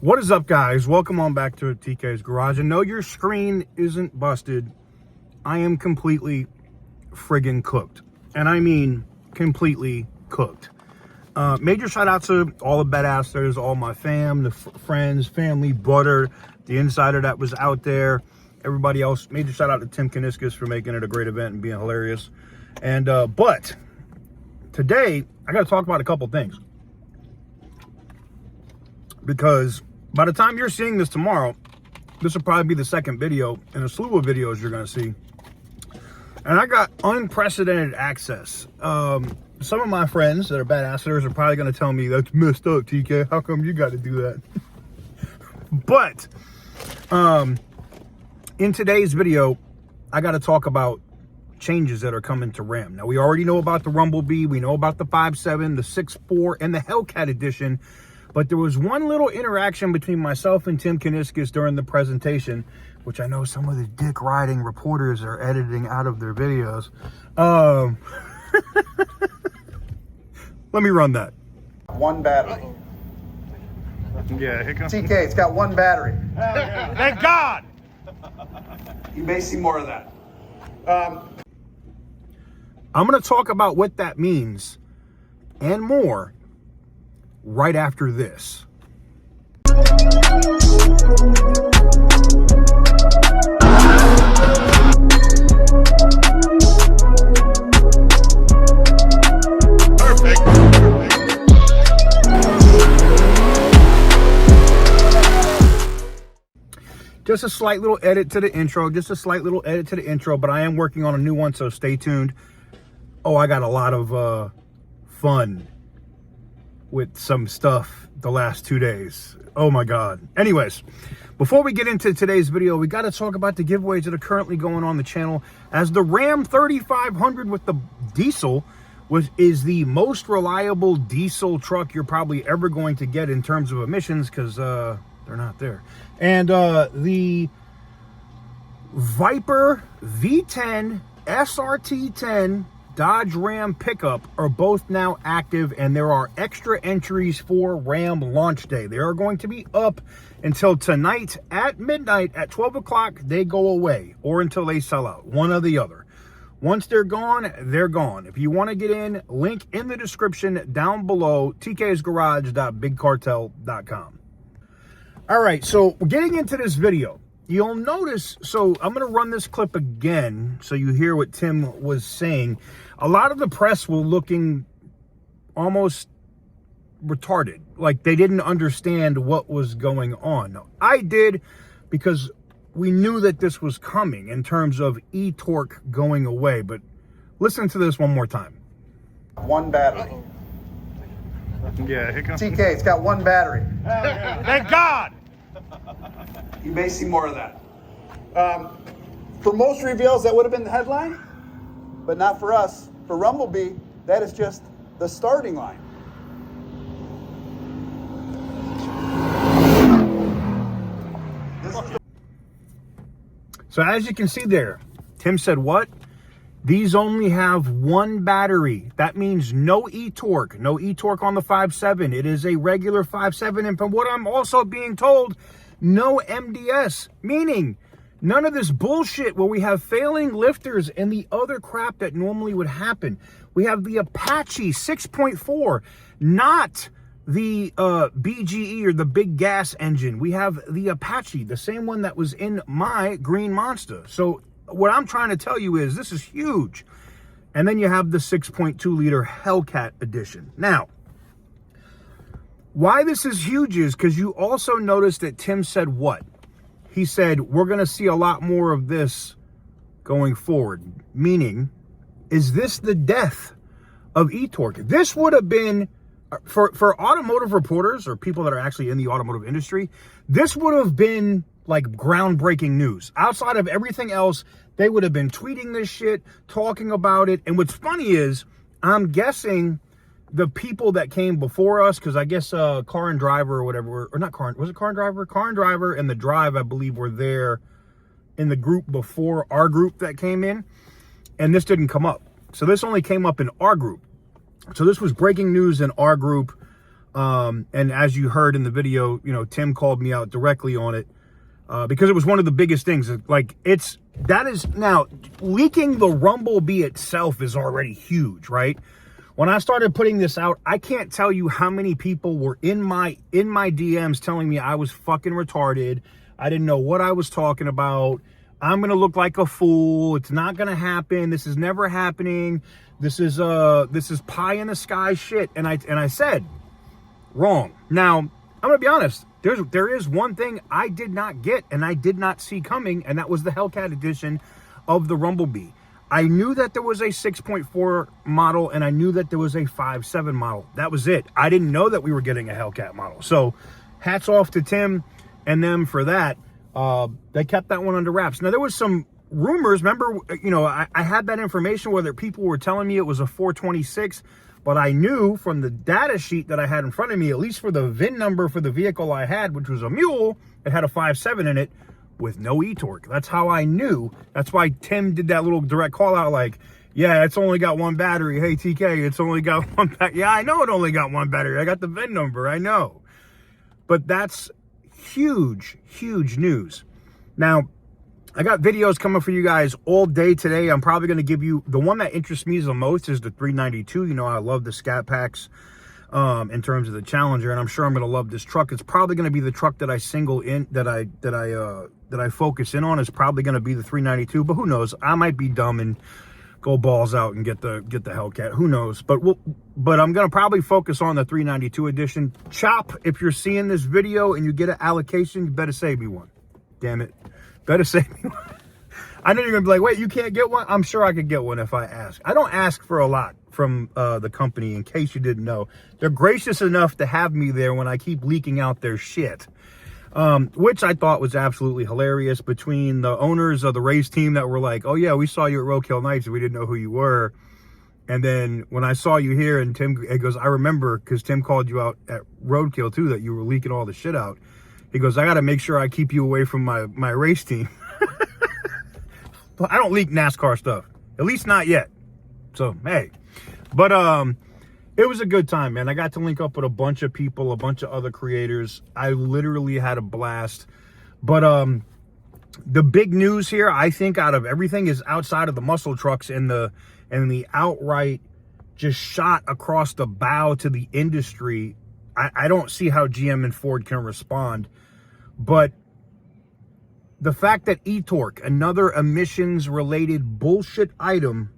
What is up, guys? Welcome on back to TK's Garage. And no, your screen isn't busted. I am completely friggin' cooked. And I mean completely cooked. Major shout out to all the badassers, all my fam, the friends, family, butter, the insider that was out there, everybody else. Major shout out to Tim Kaniskis for making it a great event and being hilarious. And but today I got to talk about a couple things, because by the time you're seeing this tomorrow, this will probably be the second video in a slew of videos you're going to see. And I got unprecedented access. Some of my friends that are badassers are probably going to tell me, that's messed up, TK. How come you got to do that? But in today's video, I got to talk about changes that are coming to RAM. Now, we already know about the Rumblebee. We know about the 5.7, the 6.4, and the Hellcat edition. But there was one little interaction between myself and Tim Kaniskis during the presentation, which I know some of the dick-riding reporters are editing out of their videos. Let me run that. One battery. Yeah, here comes TK, it's got one battery. Thank God! You may see more of that. I'm going to talk about what that means and more right after this. Just a slight little edit to the intro, but I am working on a new one, so stay tuned. Oh, I got a lot of fun with some stuff the last 2 days. Oh my God. Anyways, before we get into today's video, we got to talk about the giveaways that are currently going on the channel, as the Ram 3500 with the diesel is the most reliable diesel truck you're probably ever going to get in terms of emissions, because they're not there. And the Viper V10 SRT10 Dodge Ram pickup are both now active, and there are extra entries for Ram launch day. They are going to be up until tonight at midnight. At 12 o'clock, they go away, or until they sell out, one or the other. Once they're gone, they're gone. If you want to get in, link in the description down below, tk'sgarage.bigcartel.com. All right, so getting into this video, you'll notice, so I'm going to run this clip again so you hear what Tim was saying. A lot of the press were looking almost retarded, like they didn't understand what was going on. Now, I did, because we knew that this was coming in terms of ETorque going away. But listen to this one more time. One battery. Yeah, here comes TK, it's got one battery. Thank God! You may see more of that. For most reveals, that would have been the headline, but not for us. For Rumblebee, that is just the starting line. So as you can see there, Tim said what? These only have one battery. That means no ETorque. No ETorque on the 5.7. It is a regular 5.7. And from what I'm also being told, no MDS. Meaning, none of this bullshit where we have failing lifters and the other crap that normally would happen. We have the Apache 6.4, not the BGE or the big gas engine. We have the Apache, the same one that was in my green monster. So what I'm trying to tell you is this is huge. And then you have the 6.2 liter Hellcat edition. Now, why this is huge is because you also noticed that Tim said what? He said, we're going to see a lot more of this going forward. Meaning, is this the death of ETorque? This would have been, for automotive reporters or people that are actually in the automotive industry, this would have been like groundbreaking news. Outside of everything else, they would have been tweeting this shit, talking about it. And what's funny is, I'm guessing the people that came before us, because I guess Car and Driver or whatever, or not Car, was it Car and Driver? Car and Driver and The Drive, I believe, were there in the group before our group that came in. And this didn't come up. So this only came up in our group. So this was breaking news in our group. And as you heard in the video, you know, Tim called me out directly on it because it was one of the biggest things. Like, that is now leaking the Rumble-Bee itself is already huge, right? When I started putting this out, I can't tell you how many people were in my DMs telling me I was fucking retarded. I didn't know what I was talking about. I'm going to look like a fool. It's not going to happen. This is never happening. This is pie in the sky shit. And I said, wrong. Now, I'm going to be honest. There is one thing I did not get and I did not see coming, and that was the Hellcat edition of the Rumble-Bee. I knew that there was a 6.4 model and I knew that there was a 5.7 model. That was it. I didn't know that we were getting a Hellcat model. So hats off to Tim and them for that. They kept that one under wraps. Now, there was some rumors. Remember, you know, I had that information, whether people were telling me it was a 426, but I knew from the data sheet that I had in front of me, at least for the VIN number for the vehicle I had, which was a mule, it had a 5.7 in it with no ETorque. That's how I knew. That's why Tim did that little direct call out like, yeah, it's only got one battery. Hey, TK, it's only got one battery. Yeah, I know it only got one battery. I got the VIN number. I know. But that's huge, huge news. Now, I got videos coming for you guys all day today. I'm probably going to give you the one that interests me the most is the 392. You know, I love the Scat Packs in terms of the Challenger, and I'm sure I'm going to love this truck. It's probably going to be the truck that I single in, that I focus in on. Is probably going to be the 392, but who knows? I might be dumb and go balls out and get the Hellcat. Who knows? But I'm going to probably focus on the 392 edition. Chop, if you're seeing this video and you get an allocation, you better save me one. Damn it. Better save me one. I know you're going to be like, wait, you can't get one? I'm sure I could get one if I ask. I don't ask for a lot from the company, in case you didn't know. They're gracious enough to have me there when I keep leaking out their shit, which I thought was absolutely hilarious, between the owners of the race team that were like, oh, yeah, we saw you at Roadkill Nights and we didn't know who you were. And then when I saw you here, and Tim, it goes, I remember, because Tim called you out at Roadkill too, that you were leaking all the shit out. He goes, I got to make sure I keep you away from my race team. But I don't leak NASCAR stuff, at least not yet. So, hey, but it was a good time, man. I got to link up with a bunch of people, a bunch of other creators. I literally had a blast. But the big news here, I think, out of everything, is outside of the muscle trucks and the outright just shot across the bow to the industry. I don't see how GM and Ford can respond. But the fact that ETorque, another emissions-related bullshit item,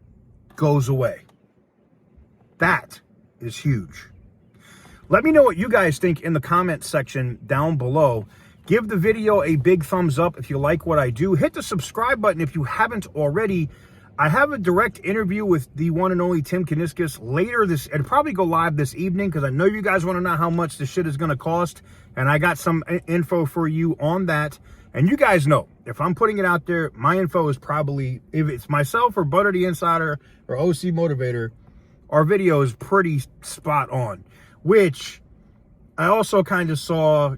goes away. That is huge. Let me know what you guys think in the comment section down below. Give the video a big thumbs up if you like what I do. Hit the subscribe button if you haven't already. I have a direct interview with the one and only Tim Kuniskis later this, it'll probably go live this evening, because I know you guys want to know how much this shit is going to cost, and I got some info for you on that. And you guys know, if I'm putting it out there, my info is probably, if it's myself or Butter the Insider or OC Motivator, our video is pretty spot on. Which I also kind of saw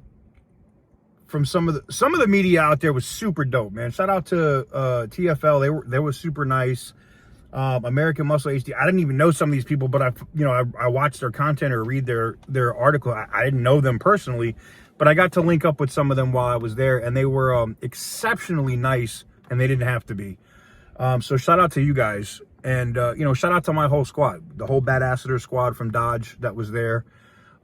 from some of the media out there was super dope, man. Shout out to TFL. They were super nice. American Muscle HD. I didn't even know some of these people, but I watched their content or read their article. I didn't know them personally, but I got to link up with some of them while I was there, and they were exceptionally nice, and they didn't have to be. So shout out to you guys, and shout out to my whole squad, the whole Badasseter squad from Dodge that was there.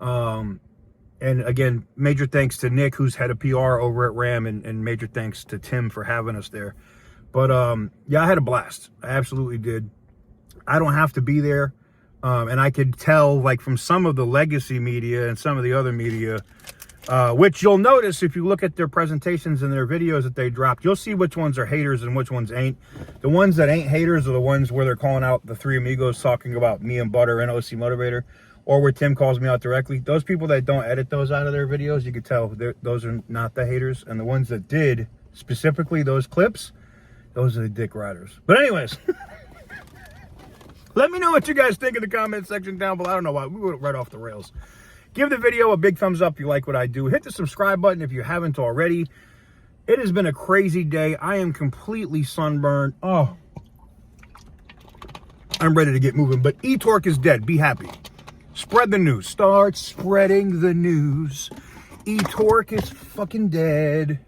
And again, major thanks to Nick, who's head of PR over at Ram, and major thanks to Tim for having us there. But yeah, I had a blast. I absolutely did. I don't have to be there. And I could tell, like, from some of the legacy media and some of the other media, which you'll notice if you look at their presentations and their videos that they dropped, you'll see which ones are haters and which ones ain't. The ones that ain't haters are the ones where they're calling out the three amigos, talking about me and Butter and OC Motivator, or where Tim calls me out directly. Those people that don't edit those out of their videos, you could tell those are not the haters. And the ones that did, specifically those clips, those are the dick riders. But anyways, let me know what you guys think in the comment section down below. I don't know why we went right off the rails. Give the video a big thumbs up if you like what I do. Hit the subscribe button if you haven't already. It has been a crazy day. I am completely sunburned. Oh, I'm ready to get moving. But ETorque is dead. Be happy. Spread the news. Start spreading the news. ETorque is fucking dead.